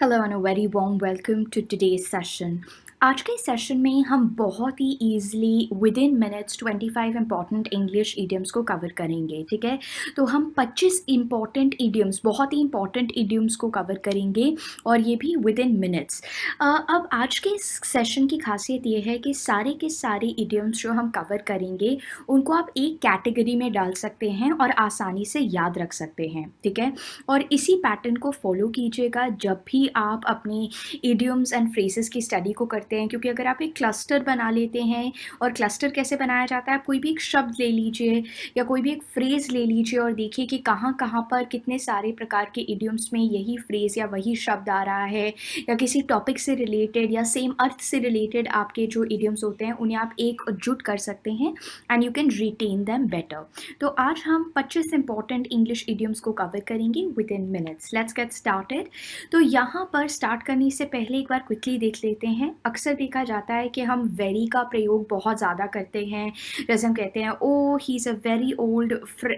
Hello and a very warm welcome to today's session. आज के session में हम बहुत ही easily within minutes 25 important English idioms को कवर करेंगे, ठीक है। तो हम 25 इंपॉर्टेंट ईडियम्स, बहुत ही इंपॉर्टेंट ईडियम्स को कवर करेंगे और ये भी विद इन मिनट्स। अब आज के सेशन की खासियत ये है कि सारे के सारे ईडियम्स जो हम कवर करेंगे उनको आप एक कैटेगरी में डाल सकते हैं और आसानी से याद रख सकते हैं, ठीक है। और इसी पैटर्न को फॉलो कीजिएगा जब भी आप अपने इडियम्स एंड फ्रेजेस की स्टडी को करते हैं, क्योंकि अगर आप एक क्लस्टर बना लेते हैं, और क्लस्टर कैसे बनाया जाता है, आप कोई भी एक शब्द ले लीजिए या कोई भी एक फ्रेज़ ले लीजिए और देखिए कि कहाँ कहाँ पर कितने सारे प्रकार के इडियम्स में यही फ्रेज़ या वही शब्द आ रहा है, या किसी टॉपिक से रिलेटेड या सेम अर्थ से रिलेटेड आपके जो इडियम्स होते हैं उन्हें आप एकजुट कर सकते हैं and you can retain them better. तो आज हम 25 इंपॉर्टेंट इंग्लिश इडियम्स को कवर करेंगे within minutes. Let's get started. तो यहाँ पर स्टार्ट करने से पहले एक बार क्विकली देख लेते हैं। अक्सर देखा जाता है कि हम वेरी का प्रयोग बहुत ज़्यादा करते हैं, जैसे हम कहते हैं oh he is a very old,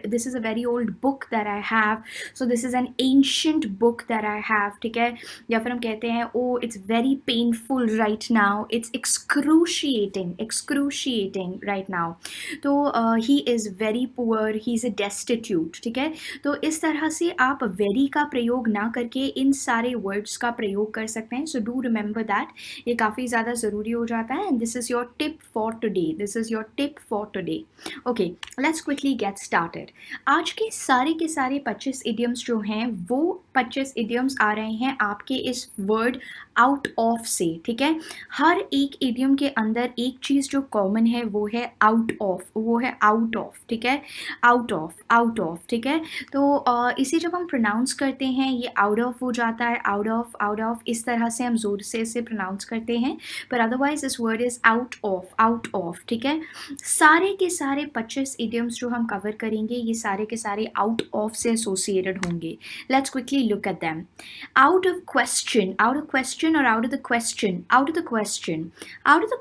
this is a very old book that I have, so this is an ancient book that I have, ठीक है। या फिर हम कहते हैं oh it's very painful right now, it's excruciating right now. तो he is very poor, he is a destitute, ठीक है। तो इस तरह से आप वेरी का प्रयोग ना करके इन सारे वर्ड्स का प्रयोग कर सकते हैं। सो डू रिमेंबर दैट, ये काफ़ी ज़्यादा ज़रूरी हो जाता है। And this is your tip for today, this is your tip for today. Okay, let's quickly get started. आज के सारे 25 इडियम्स जो हैं वो 25 इडियम्स आ रहे हैं आपके इस वर्ड आउट ऑफ से, ठीक है। हर एक इडियम के अंदर एक चीज़ जो कॉमन है वो है आउट ऑफ, वो है आउट ऑफ, ठीक है। आउट ऑफ, ठीक है। तो इसे जब हम प्रोनाउंस करते हैं ये आउट ऑफ हो जाता है, आउट ऑफ इस तरह से हम जोर से इसे प्रोनाउंस करते हैं, पर otherwise this word is out of, ठीक है। सारे के सारे 25 इडियम्स जो हम कवर करेंगे ये सारे के सारे आउट ऑफ से एसोसिएटेड होंगे। Let's quickly look at them. Out of question और आउट ऑफ द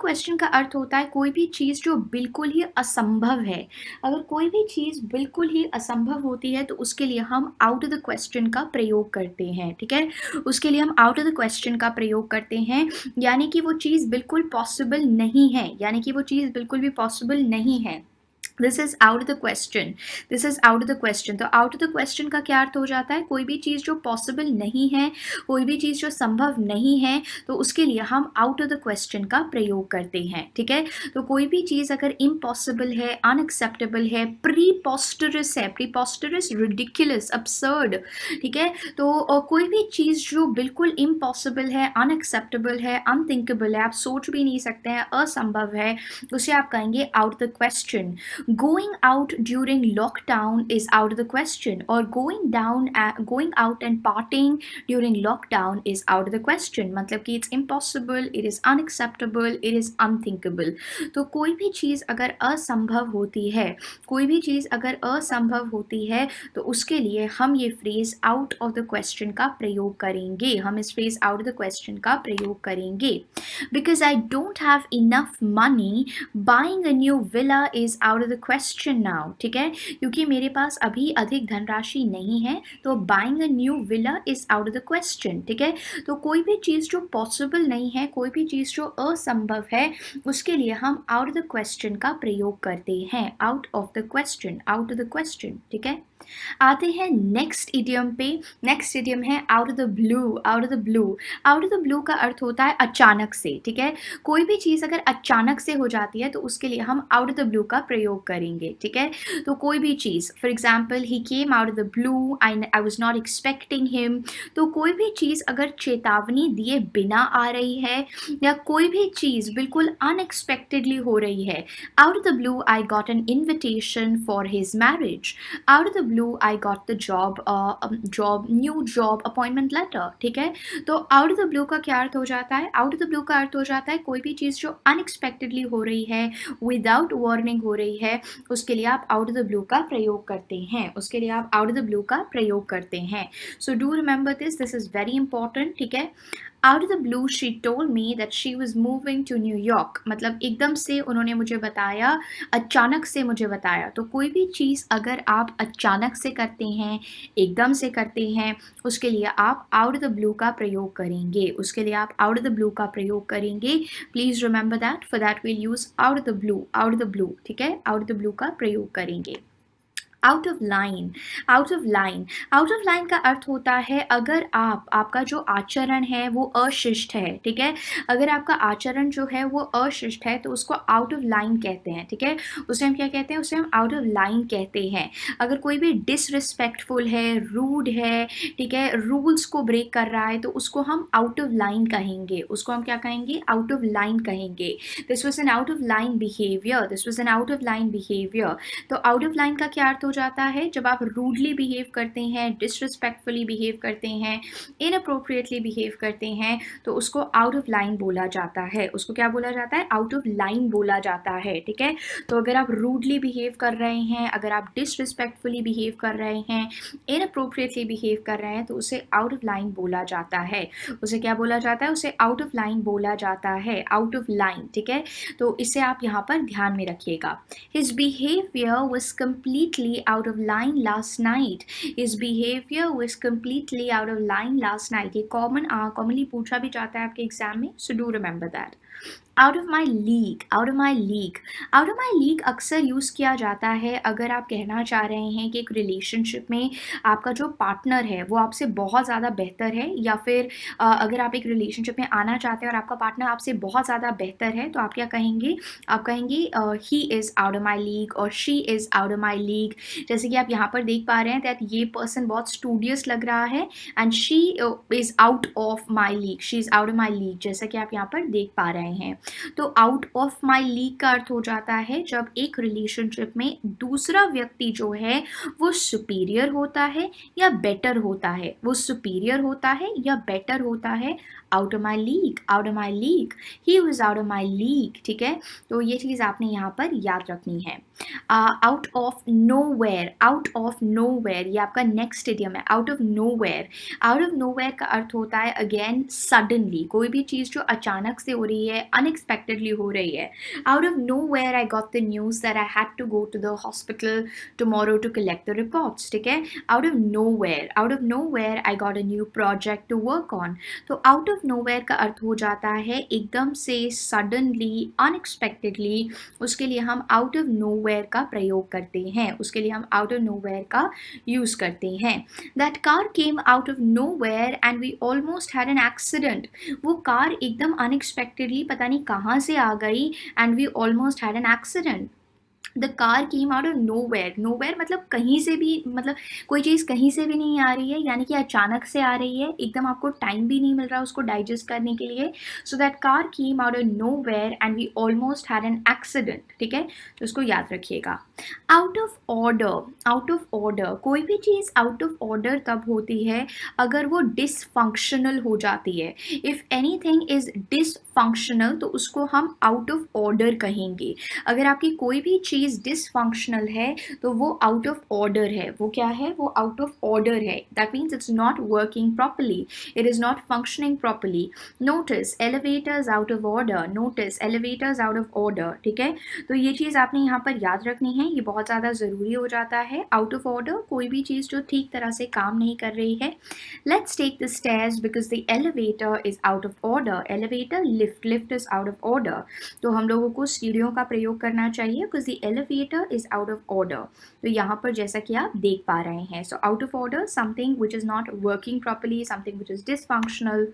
क्वेश्चन का अर्थ होता है कोई भी चीज़ जो बिल्कुल ही असंभव है। अगर कोई भी चीज़ बिल्कुल ही असंभव होती है तो उसके लिए हम आउट ऑफ द क्वेश्चन का प्रयोग करते हैं, ठीक है। उसके लिए हम आउट ऑफ द क्वेश्चन का प्रयोग करते हैं, यानी कि वो चीज़ बिल्कुल पॉसिबल नहीं है, यानी कि वो चीज़ बिल्कुल भी पॉसिबल नहीं है। This is out of the question, this is out of the question. तो आउट ऑफ द क्वेश्चन का क्या अर्थ हो जाता है, कोई भी चीज़ जो पॉसिबल नहीं है, कोई भी चीज़ जो संभव नहीं है, तो उसके लिए हम आउट ऑफ द क्वेश्चन का प्रयोग करते हैं, ठीक है। तो कोई भी चीज़ अगर इम्पॉसिबल है, अनएक्सेप्टेबल है, प्रीपोस्टरस है, प्रीपोस्टरस, रिडिकुलस, absurd, ठीक है। तो कोई भी चीज़ जो बिल्कुल इम्पॉसिबल है, अनएक्सेप्टेबल है, अनथिंकेबल है, आप सोच भी नहीं सकते हैं, असंभव है, उसे आप कहेंगे out of the question. Going out during lockdown is out of the question, or going out and partying during lockdown is out of the question। मतलब कि it's impossible, it is unacceptable, it is unthinkable। तो कोई भी चीज़ अगर असंभव होती है तो उसके लिए हम ये phrase out of the question का प्रयोग करेंगे, हम इस phrase out of the question का प्रयोग करेंगे। Because I don't have enough money, buying a new villa is out of the question now, ठीक है। क्योंकि मेरे पास अभी अधिक धनराशि नहीं है तो buying a new villa is out of the question, ठीक है। तो कोई भी चीज़ जो पॉसिबल नहीं है, कोई भी चीज़ जो असंभव है, उसके लिए हम आउट ऑफ द क्वेश्चन का प्रयोग करते हैं, आउट ऑफ द क्वेश्चन, ठीक है। आते हैं नेक्स्ट इडियम पे। नेक्स्ट इडियम है आउट ऑफ द ब्लू का अर्थ होता है अचानक से, ठीक है। कोई भी चीज़ अगर अचानक से हो जाती है तो उसके लिए हम आउट ऑफ द ब्लू का प्रयोग करेंगे, ठीक है। तो कोई भी चीज़, for example he came out of the blue, I was not expecting him. तो कोई भी चीज़ अगर चेतावनी दिए बिना आ रही है, या कोई भी चीज़ बिल्कुल अनएक्सपेक्टेडली हो रही है, out of the blue I got an invitation for his marriage, out of the blue I got the new job appointment letter, ठीक है। तो आउट ऑफ द ब्लू का क्या अर्थ हो जाता है, आउट ऑफ द ब्लू का अर्थ हो जाता है कोई भी चीज़ जो अनएक्सपेक्टेडली हो रही है, विदाउट वार्निंग हो रही है, उसके लिए आप आउट ऑफ द ब्लू का प्रयोग करते हैं, so do remember this is very important, ठीक है। Out of the blue she told me that she was moving to New York, मतलब एकदम से उन्होंने मुझे बताया, अचानक से मुझे बताया। तो कोई भी चीज़ अगर आप अचानक से करते हैं, एकदम से करते हैं, उसके लिए आप आउट ऑफ द ब्लू का प्रयोग करेंगे, उसके लिए आप आउट ऑफ द ब्लू का प्रयोग करेंगे। Please remember that, for that will use out of the blue, out of the blue, ठीक है? आउट ऑफ द ब्लू का प्रयोग करेंगे। Out of line, out of line, out of line का अर्थ होता है अगर आपका जो आचरण है वो अशिष्ट है, ठीक है? अगर आपका आचरण जो है वो अशिष्ट है तो उसको आउट ऑफ लाइन कहते हैं, ठीक है? उसे हम क्या कहते हैं? उसे हम आउट ऑफ लाइन कहते हैं। अगर कोई भी डिसरिस्पेक्टफुल है, रूड है, ठीक है, रूल्स को ब्रेक कर रहा है, तो उसको हम आउट ऑफ लाइन कहेंगे, उसको हम क्या कहेंगे? आउट ऑफ लाइन कहेंगे। This was an out of line behaviour, this was an out of line behaviour. तो आउट ऑफ लाइन का क्या अर्थ हो जाता है? जब आप रूडली बिहेव करते हैं, डिसरिस्पेक्टफुली बिहेव करते हैं, इनअप्रोप्रिएटली बिहेव करते हैं, तो उसको आउट ऑफ लाइन बोला जाता है। उसको क्या बोला जाता है? आउट ऑफ लाइन बोला जाता है, ठीक है? तो अगर आप रूडली बिहेव कर रहे हैं, अगर आप डिसरिस्पेक्टफुली बिहेव कर रहे हैं, इनअप्रोप्रिएटली बिहेव कर रहे हैं, तो उसे आउट ऑफ लाइन बोला जाता है। उसे क्या बोला जाता है? उसे आउट ऑफ लाइन बोला जाता है, आउट ऑफ लाइन, ठीक है? तो इसे आप यहाँ पर ध्यान में रखिएगा। His behavior was completely out of line last night. His behavior was completely out of line last night. ये commonly पूछा भी जाता है आपके एग्जाम में, so do remember that. Out of my league, out of my league, out of my league अक्सर use किया जाता है अगर आप कहना चाह रहे हैं कि एक रिलेशनशिप में आपका जो पार्टनर है वो आपसे बहुत ज़्यादा बेहतर है, या फिर अगर आप एक रिलेशनशिप में आना चाहते हैं और आपका पार्टनर आपसे बहुत ज़्यादा बेहतर है, तो आप क्या कहेंगे? आप कहेंगे he is out of my league और she is out of my league. जैसे कि आप यहाँ पर देख पा रहे हैं दैट ये पर्सन बहुत स्टूडियस लग रहा है and she is out of my league, she is out of my league, जैसा कि आप यहाँ पर देख पा रहे हैं। तो आउट ऑफ माई लीग का अर्थ हो जाता है जब एक रिलेशनशिप में दूसरा व्यक्ति जो है वो सुपीरियर होता है या बेटर होता है, वो सुपीरियर होता है या बेटर होता है। Out of my league, out of my league, he was out of my league, ठीक है? तो ये चीज़ आपने यहाँ पर याद रखनी है। Out of nowhere, out of nowhere, ये आपका नेक्स्ट इडियम है, out of nowhere. Out of nowhere का अर्थ होता है अगेन सडनली, कोई भी चीज़ जो अचानक से हो रही है, अनएक्सपेक्टेडली हो रही है। Out of nowhere I got the news that I had to go to the hospital tomorrow to collect the reports, ठीक है? Out of nowhere, out of nowhere I got a new project to work on. तो out of nowhere का अर्थ हो जाता है एकदम से, सडनली, अनएक्सपेक्टेडली, उसके लिए हम आउट ऑफ नोवेयर का प्रयोग करते हैं, उसके लिए हम आउट ऑफ नोवेयर का यूज़ करते हैं। That car came out of nowhere and we almost had an accident. वो कार एकदम अनएक्सपेक्टेडली पता नहीं कहाँ से आ गई and we almost had an accident. The car came out of nowhere, nowhere मतलब कहीं से भी, मतलब कोई चीज़ कहीं से भी नहीं आ रही है, यानी कि अचानक से आ रही है, एकदम आपको टाइम भी नहीं मिल रहा उसको डाइजेस्ट करने के लिए। So that car came out of nowhere and we almost had an accident, ठीक है? तो उसको याद रखिएगा। Out of order, out of order, कोई भी चीज़ आउट ऑफ ऑर्डर तब होती है अगर वो डिसफंक्शनल हो जाती है। इफ़ एनीथिंग इज़ डिसफंक्शनल तो उसको हम आउट ऑफ ऑर्डर कहेंगे। अगर आपकी कोई भी चीज़ डिसफंक्शनल है तो वो आउट ऑफ ऑर्डर है। वो क्या है? वो आउट ऑफ ऑर्डर है। That means it's not working properly, it is not functioning properly. Notice elevators out of order, notice elevators out of order, ठीक है? तो ये चीज़ आपने यहाँ पर याद रखनी है, ये बहुत ज़्यादा ज़रूरी हो जाता है। आउट ऑफ ऑर्डर, कोई भी चीज़ जो ठीक तरह से काम नहीं कर रही है। Let's take the stairs because the elevator is out of order. Elevator, lift, lift is out of order. तो हम लोगों को सीढ़ियों का प्रयोग करना चाहिए because the elevator is out of order. तो यहाँ पर जैसा कि आप देख पा रहे हैं, सो out of order, something which is not working properly, something which is dysfunctional.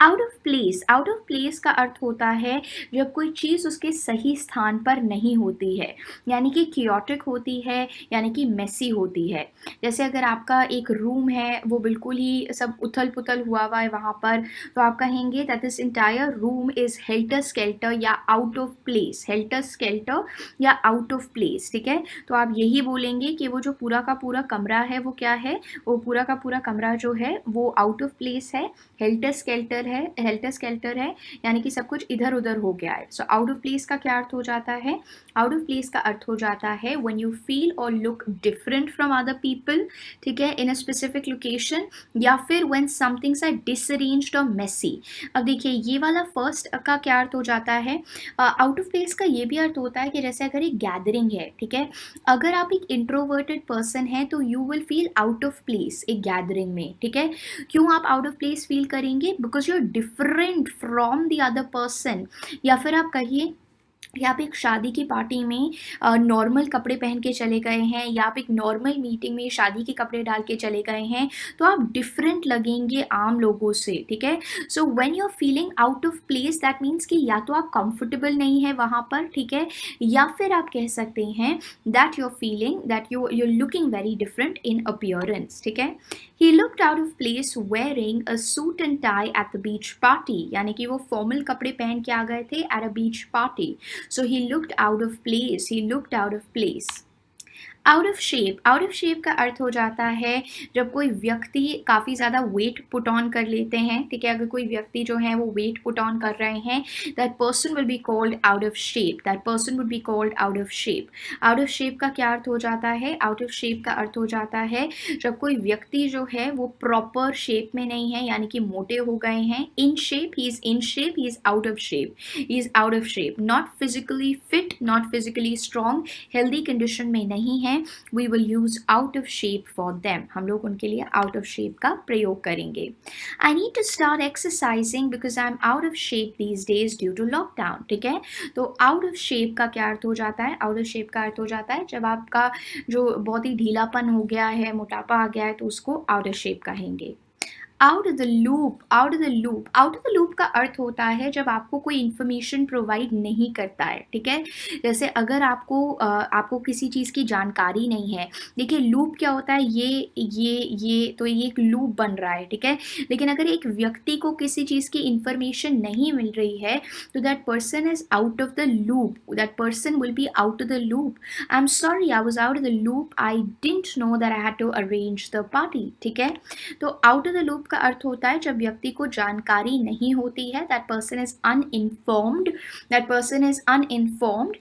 Out of place, out of place का अर्थ होता है जब कोई चीज़ उसके सही स्थान पर नहीं होती है, यानी कि chaotic होती है, यानी कि मेसी होती है। जैसे अगर आपका एक रूम है वो बिल्कुल ही सब उथल पुथल हुआ हुआ है वहाँ पर, तो आप कहेंगे that this entire room is helter skelter या out of place, helter skelter या आउट ऑफ प्लेस, ठीक है? तो आप यही बोलेंगे कि वो जो पूरा का पूरा कमरा है वो क्या है? वो पूरा का पूरा कमरा जो है वो आउट ऑफ प्लेस है, हेल्टर हेल्टर स्केल्टर है, यानी कि सब कुछ इधर उधर हो गया है। सो आउट ऑफ प्लेस का क्या अर्थ हो जाता है? आउट ऑफ प्लेस का अर्थ हो जाता है व्हेन यू फील और look different from other people, ठीक है, इन अ स्पेसिफिक लोकेशन, या फिर व्हेन समथिंग्स आर डिसअरेंज्ड और मेसी। अब देखिए ये वाला फर्स्ट का क्या अर्थ हो जाता है? आउट ऑफ प्लेस का ये भी अर्थ होता है कि जैसे अगर एक गैदरिंग है, ठीक है, अगर आप एक इंट्रोवर्टेड पर्सन है तो you will feel out of place एक गैदरिंग में, ठीक है। क्यों आप आउट ऑफ प्लेस फील करेंगे? Because you are different from the other person. या फिर आप कहिए या आप एक शादी की पार्टी में नॉर्मल कपड़े पहन के चले गए हैं, या आप एक नॉर्मल मीटिंग में शादी के कपड़े डाल के चले गए हैं, तो आप डिफरेंट लगेंगे आम लोगों से, ठीक है। So when you are feeling out of place that means कि या तो आप कंफर्टेबल नहीं है वहाँ पर, ठीक है, या फिर आप कह सकते हैं that you are feeling that you looking very different in appearance, ठीक है। He looked out of place wearing a suit and tie at the beach party, यानी कि वो फॉर्मल कपड़े पहन के आ गए थे at a beach party. So he looked out of place. He looked out of place. Out of shape, out of shape का अर्थ हो जाता है जब कोई व्यक्ति काफ़ी ज़्यादा वेट पुट ऑन कर लेते हैं, ठीक है, अगर कोई व्यक्ति जो है वो वेट पुट ऑन कर रहे हैं, that person will be called out of shape, that person will be called out of shape. Out of shape का क्या अर्थ हो जाता है? आउट ऑफ शेप का अर्थ हो जाता है जब कोई व्यक्ति जो है वो प्रॉपर शेप में नहीं है, यानी कि मोटे हो गए हैं। In shape, he is in shape, he is out of shape, he is out of shape, not physically fit, not physically strong, healthy condition में नहीं है। We will use out of shape for them. हम लोग उनके लिए out of shape का प्रयोग करेंगे। I need to start exercising because I'm out of shape these days due to lockdown, ठीक है। तो out of shape का क्या अर्थ हो जाता है? out of shape का अर्थ हो जाता है जब आपका जो बहुत ही ढीलापन हो गया है, मोटापा आ गया है, तो उसको out of shape कहेंगे। Out of the loop, out of the loop, out of the loop का अर्थ होता है जब आपको कोई इन्फॉर्मेशन प्रोवाइड नहीं करता है, ठीक है। जैसे अगर आपको किसी चीज़ की जानकारी नहीं है, देखिए लूप क्या होता है, ये एक लूप बन रहा है, ठीक है। लेकिन अगर एक व्यक्ति को किसी चीज़ की इन्फॉर्मेशन नहीं मिल रही है तो that person is out of the loop, that person will be out of the loop. I am sorry, I was out of the loop, I didn't know that I had to arrange the party, ठीक है। तो out of the loop का अर्थ होता है जब व्यक्ति को जानकारी नहीं होती है, that person is uninformed, that person is uninformed,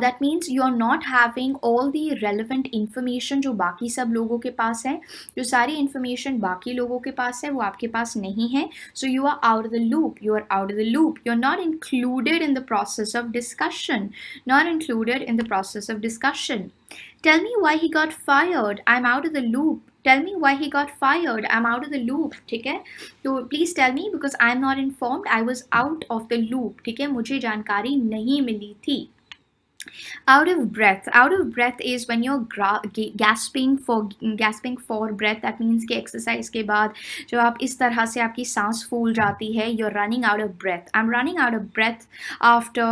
that means you are not having all the relevant information जो बाकी सब लोगों के पास है। जो सारी इन्फॉर्मेशन बाकी लोगों के पास है वो आपके पास नहीं है। So you are out of the loop, you are out of the loop, you are not included in the process of discussion, not included in the process of discussion. Tell me why he got fired. I'm out of the loop. Tell me why he got fired. I'm out of the loop. ठीक है, तो please tell me because I'm not informed. I was out of the loop. ठीक है, मुझे जानकारी नहीं मिली थी। Out of breath, out of breath is when you're gasping for breath. That means कि exercise के बाद जब आप इस तरह से आपकी सांस फूल जाती है, you're running out of breath. I'm running out of breath after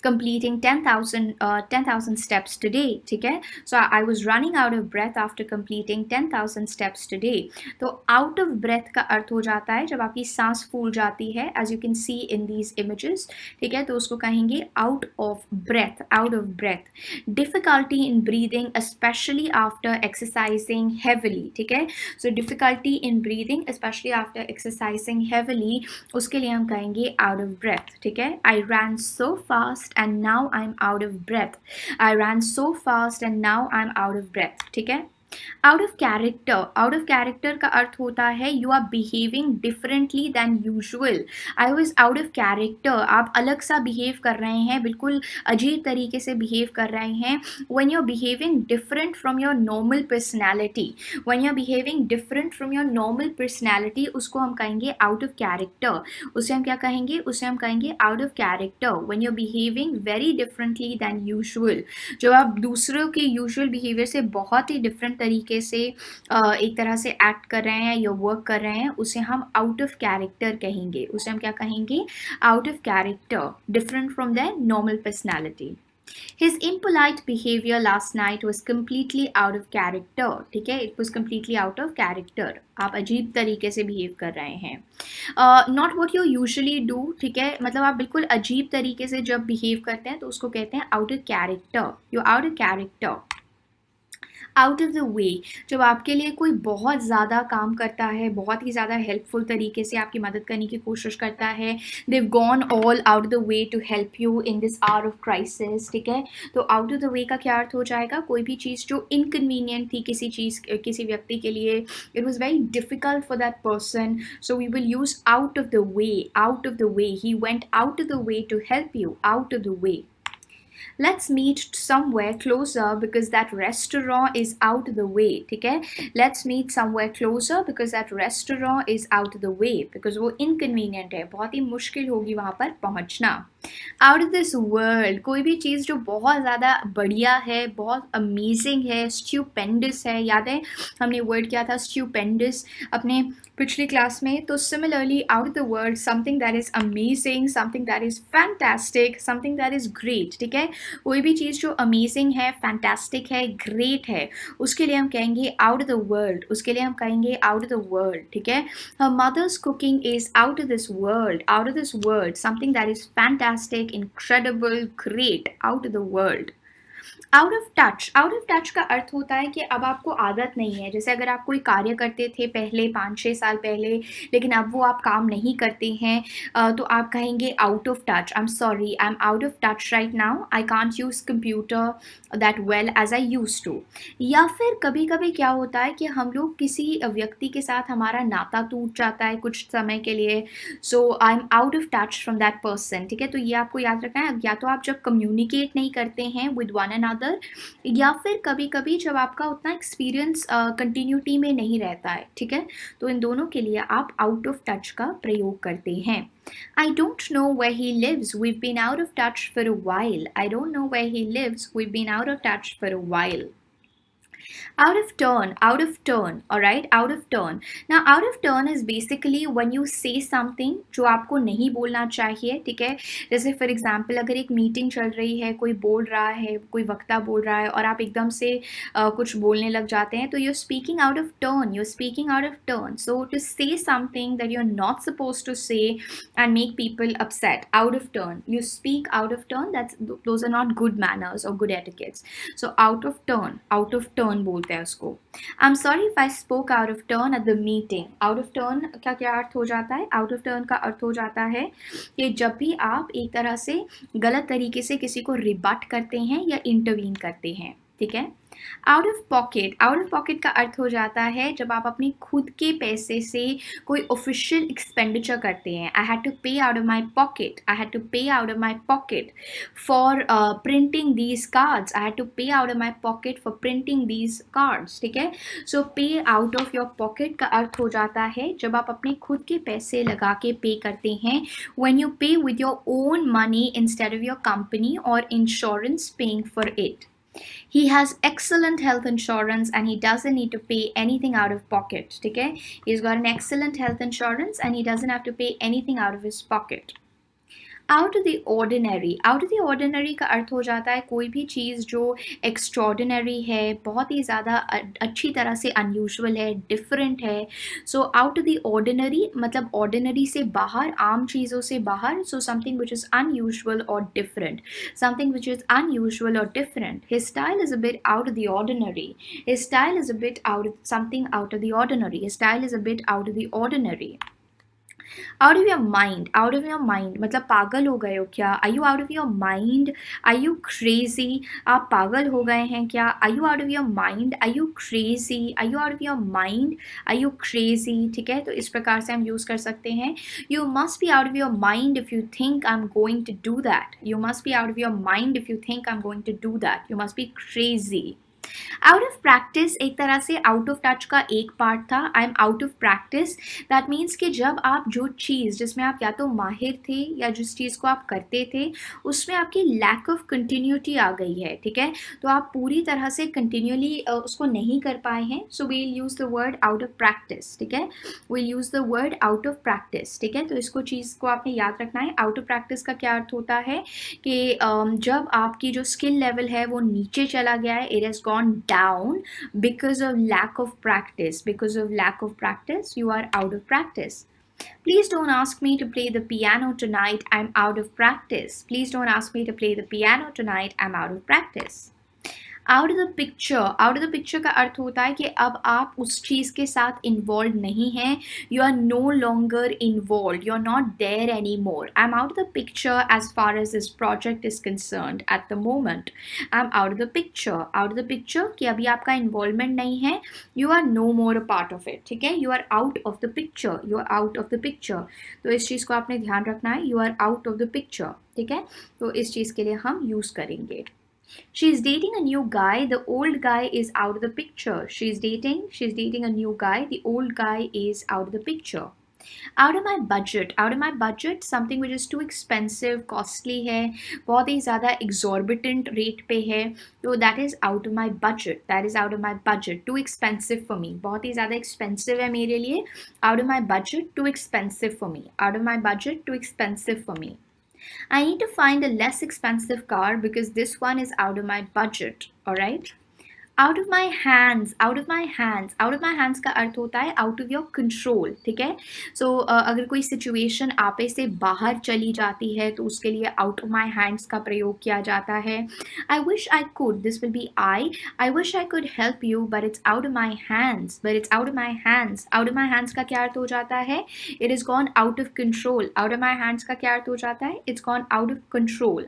completing 10,000 steps today, ठीक है। So I was running out of breath after completing 10,000 steps today. तो out of breath का अर्थ हो जाता है जब आपकी सांस फूल जाती है, as you can see in these images, ठीक है, तो उसको कहेंगे out of breath, out of breath. Difficulty in breathing especially after exercising heavily, ठीक है। So difficulty in breathing especially after exercising heavily, उसके लिए हम कहेंगे out of breath, ठीक है। I ran so fast and now I'm out of breath. I ran so fast and now I'm out of breath, ठीक है। Out of character, out of character का अर्थ होता है you are behaving differently than usual. I was out of character, आप अलग सा behave कर रहे हैं, बिल्कुल अजीब तरीके से बिहेव कर रहे हैं। When you are behaving different from your normal personality, when you are behaving different from your normal personality, उसको हम कहेंगे आउट ऑफ कैरेक्टर। उसे हम क्या कहेंगे? उसे हम कहेंगे out of character. When you are behaving very differently than usual, जब आप दूसरों के यूजुअल बिहेवियर से बहुत ही डिफरेंट तरीके से एक तरह से एक्ट कर रहे हैं या वर्क कर रहे हैं, उसे हम आउट ऑफ कैरेक्टर कहेंगे। उसे हम क्या कहेंगे? Out of character, different from there normal personality. His impolite behavior last night was completely out of character, ठीक है, it was completely out of character, आप अजीब तरीके से बिहेव कर रहे हैं। Not what you usually do, ठीक है, मतलब आप बिल्कुल अजीब तरीके से जब बिहेव करते हैं तो उसको कहते हैं out of character, you're out of character। Out of the वे, जब आपके लिए कोई बहुत ज़्यादा काम करता है, बहुत ही ज़्यादा हेल्पफुल तरीके से आपकी मदद करने की कोशिश करता है, they've gone all out the way to help you in this hour of crisis, ठीक है। तो आउट ऑफ द वे का क्या अर्थ हो जाएगा, कोई भी चीज़ जो इनकन्वीनियंट थी किसी व्यक्ति के लिए, it was very difficult for that person, so we will use out of the way, out of the way, he went out of the way to help you, out of the way. Let's meet somewhere closer because that restaurant is out of the way, ठीक है। Let's meet somewhere closer because that restaurant is out of the way, because वो inconvenient है, बहुत ही मुश्किल होगी वहाँ पर पहुँचना। आउट ऑफ दिस वर्ल्ड, कोई भी चीज़ जो बहुत ज़्यादा बढ़िया है, बहुत अमेजिंग है, स्ट्यूपेंडस है। याद है हमने वर्ड किया था स्ट्यूपेंडस अपने पिछली क्लास में। तो similarly out of the world, something that is amazing, something that is fantastic, something that is great, ठीक है। कोई भी चीज़ जो अमेजिंग है, फैंटास्टिक है, ग्रेट है, उसके लिए हम कहेंगे आउट ऑफ द वर्ल्ड, उसके लिए हम कहेंगे आउट ऑफ द वर्ल्ड, ठीक है। हर mother's cooking is out of this world, out of this world, something that is fantastic, incredible, great, out of the world. Out of touch, out of touch का अर्थ होता है कि अब आपको आदत नहीं है। जैसे अगर आप कोई कार्य करते थे पहले 5-6 साल पहले, लेकिन अब वो आप काम नहीं करते हैं, तो आप कहेंगे out of touch, I am sorry, I am out of touch right now, I can't use computer that well as I use to. या फिर कभी कभी क्या होता है कि हम लोग किसी व्यक्ति के साथ हमारा नाता टूट जाता है कुछ समय के लिए, so I am out of touch from that person, ठीक है। तो ये आपको याद रखना है, या तो आप जब कम्युनिकेट नहीं करते हैं विद वन अनदर, या फिर कभी कभी जब आपका उतना एक्सपीरियंस कंटिन्यूटी में नहीं रहता है, ठीक है। तो इन दोनों के लिए आप आउट ऑफ टच का प्रयोग करते हैं। I don't know where he lives, we've been out of touch for a while. I don't know where he lives, we've been out of touch for a while. Out of turn, all right, out of turn. Now out of turn is basically when you say something जो आपको नहीं बोलना चाहिए, ठीक है। जैसे for example अगर एक मीटिंग चल रही है, कोई बोल रहा है, कोई वक्ता बोल रहा है और आप एकदम से कुछ बोलने लग जाते हैं, तो you're speaking out of turn, you're speaking out of turn. So to say something that you're not supposed to say and make people upset, out of turn, you speak out of turn, those are not good manners or good etiquettes. So out of turn बोलते हैं उसको। आई am sorry if I spoke out of turn at the meeting. Out of turn का क्या अर्थ हो जाता है, out of turn का अर्थ हो जाता है कि जब भी आप एक तरह से गलत तरीके से किसी को रिबट करते हैं या इंटरवीन करते हैं, ठीक है। Out of pocket, out of pocket का अर्थ हो जाता है जब आप अपने खुद के पैसे से कोई ऑफिशियल एक्सपेंडिचर करते हैं। I had to pay out of my pocket, I had to pay out of my pocket for printing these cards, I had to pay out of my pocket for printing these cards, ठीक है। सो पे out of your pocket का अर्थ हो जाता है जब आप अपने खुद के पैसे लगा के पे करते हैं, when you pay with your own money instead of your company और insurance paying for it. He has excellent health insurance and he doesn't need to pay anything out of pocket, ठीक है। He's got an excellent health insurance and he doesn't have to pay anything out of his pocket. Out of the ordinary, out of the ordinary का अर्थ हो जाता है कोई भी चीज़ जो एक्स्ट्रॉर्डिनरी है, बहुत ही ज़्यादा अच्छी तरह से अनयूजुअल है, डिफरेंट है। So out of the ordinary मतलब ऑर्डिनरी से बाहर, आम चीज़ों से बाहर। So something which is unusual और different, something which is unusual और different. His style is a bit out of the ordinary, his style is a bit out of something out of the ordinary, his style is a bit out of the ordinary. Out of your mind, out of your mind मतलब पागल हो गए हो क्या, are you out of your mind, are you crazy, आप पागल हो गए हैं क्या, are you out of your mind, are you crazy, are you out of your mind, are you crazy, ठीक है। तो इस प्रकार से हम यूज़ कर सकते हैं। You must be out of your mind if you think I am going to do that, you must be out of your mind if you think I am going to do that, you must be crazy. Out of practice एक तरह से out of touch का एक part था। आई am out of practice, that means कि जब आप जो चीज़ जिसमें आप या तो माहिर थे या जिस चीज़ को आप करते थे उसमें आपकी लैक ऑफ कंटिन्यूटी आ गई है, ठीक है। तो आप पूरी तरह से कंटिन्यूली उसको नहीं कर पाए हैं। So we'll use the word out of practice, ठीक है। We'll use the word out of practice, ठीक है। तो इसको चीज़ को आपने याद रखना है। आउट ऑफ प्रैक्टिस का क्या अर्थ होता है कि जब आपकी जो स्किल लेवल है वो नीचे चला गया है, it has gone down because of lack of practice. Because of lack of practice, you are out of practice. Please don't ask me to play the piano tonight. I'm out of practice. Please don't ask me to play the piano tonight. I'm out of practice. Out of the picture का अर्थ होता है कि अब आप उस चीज़ के साथ इन्वॉल्व नहीं हैं, you are no longer involve, you are not there any more. I am out of the picture as far as this project is concerned at the moment. I am out of the picture कि अभी आपका involvement नहीं है, you are no more a part of it. ठीक है, you are out of the picture, you are out of the picture. तो इस चीज़ को आपने ध्यान रखना है, you are out of the picture. ठीक है, तो इस चीज़ के लिए हम यूज़ करेंगे. She is dating a new guy. The old guy is out of the picture. She's dating a new guy. The old guy is out of the picture. Out of my budget, something which is too expensive, costly है, बहुत ही ज़्यादा exorbitant rate पे है, तो that is out of my budget. That is out of my budget. Too expensive for me. बहुत ही ज़्यादा expensive है मेरे लिए. Out of my budget, too expensive for me. Out of my budget, too expensive for me. I need to find a less expensive car because this one is out of my budget. Alright? Out of my hands, out of my hands, out of my hands का अर्थ होता है out of your control. ठीक है, so अगर कोई situation आप से बाहर चली जाती है तो उसके लिए out of my hands का प्रयोग किया जाता है. I wish I could, this will be I wish I could help you but it's out of my hands, but it's out of my hands. Out of my hands का क्या अर्थ हो जाता है? It is gone out of control. Out of my hands का क्या अर्थ हो जाता है? It's gone out of control.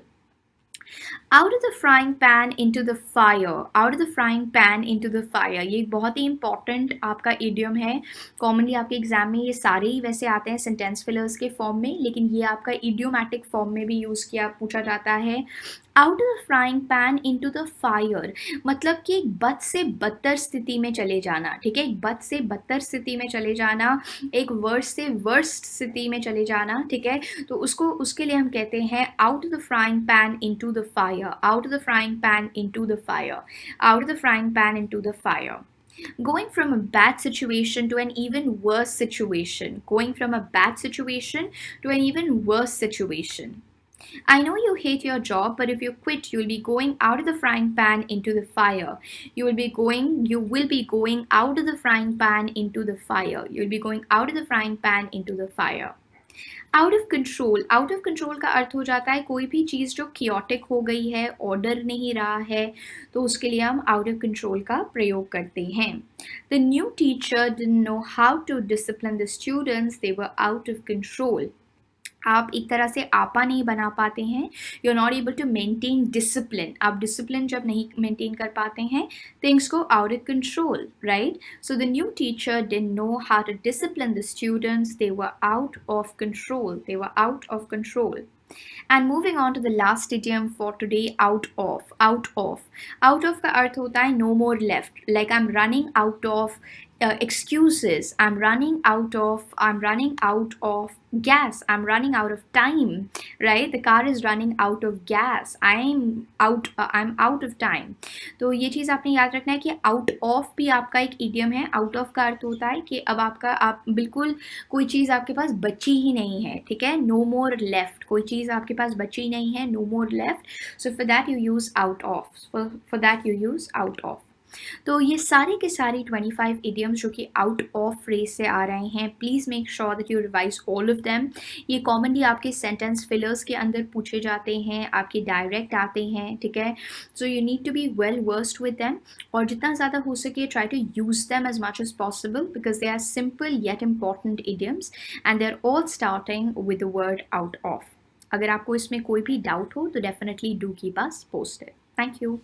Out of the frying pan into the fire. Out of the frying pan into the fire. ये बहुत ही important आपका idiom है. कॉमनली आपके एग्जाम में ये सारे ही वैसे आते हैं सेंटेंस फिलर्स के फॉर्म में, लेकिन ये आपका इडियोमैटिक फॉर्म में भी यूज़ किया पूछा जाता है. Out of the frying pan into the fire, मतलब कि एक बद से बदतर स्थिति में चले जाना. ठीक है, एक बद से बदतर स्थिति में चले जाना, एक वर्स्ट से वर्स्ट स्थिति में चले जाना. ठीक है, तो उसके लिए हम कहते हैं out of the frying pan into the fire. Out of the frying pan into the fire. Out of the frying pan into the fire. Going from a bad situation to an even worse situation. Going from a bad situation to an even worse situation. I know you hate your job, but if you quit, you'll be going out of the frying pan into the fire. You will be going out of the frying pan into the fire. You'll be going out of the frying pan into the fire. Out of control. Out of control का अर्थ हो जाता है कोई भी चीज़ जो chaotic हो गई है, ऑर्डर नहीं रहा है, तो उसके लिए हम आउट ऑफ कंट्रोल का प्रयोग करते हैं. The new teacher didn't know how to discipline the students, they were out of control. आप एक तरह से आपा नहीं बना पाते हैं, you are not able to maintain discipline. आप डिसिप्लिन जब नहीं मेंटेन कर पाते हैं, things go out of control, right? So the new teacher didn't know how to discipline the students, they were out of control. They were out of control. And moving on to the last idiom for today, out of. Out of. Out of का अर्थ होता है no more left. Like I'm running out of excuses. I'm running out of gas. I'm running out of time. Right? The car is running out of gas. I'm out of time. तो ये चीज़ आपने याद रखना है कि out of भी आपका एक idiom है. Out of का अर्थ होता है कि अब आप बिल्कुल कोई चीज़ आपके पास बची ही नहीं है. ठीक है, no more left. कोई चीज़ आपके पास बची नहीं है, no more left. So for that you use out of. For that you use out of. तो ये सारे के सारे 25 idioms जो कि आउट ऑफ फ्रेज से आ रहे हैं, please make sure that you revise all of them. ये कॉमनली आपके सेंटेंस फिलर्स के अंदर पूछे जाते हैं, आपके डायरेक्ट आते हैं. ठीक है, so you need to be well versed with them, और जितना ज़्यादा हो सके try to use them as much as possible because they are simple yet important idioms and they're all starting with the word out of. अगर आपको इसमें कोई भी डाउट हो तो definitely do keep us posted. Thank you.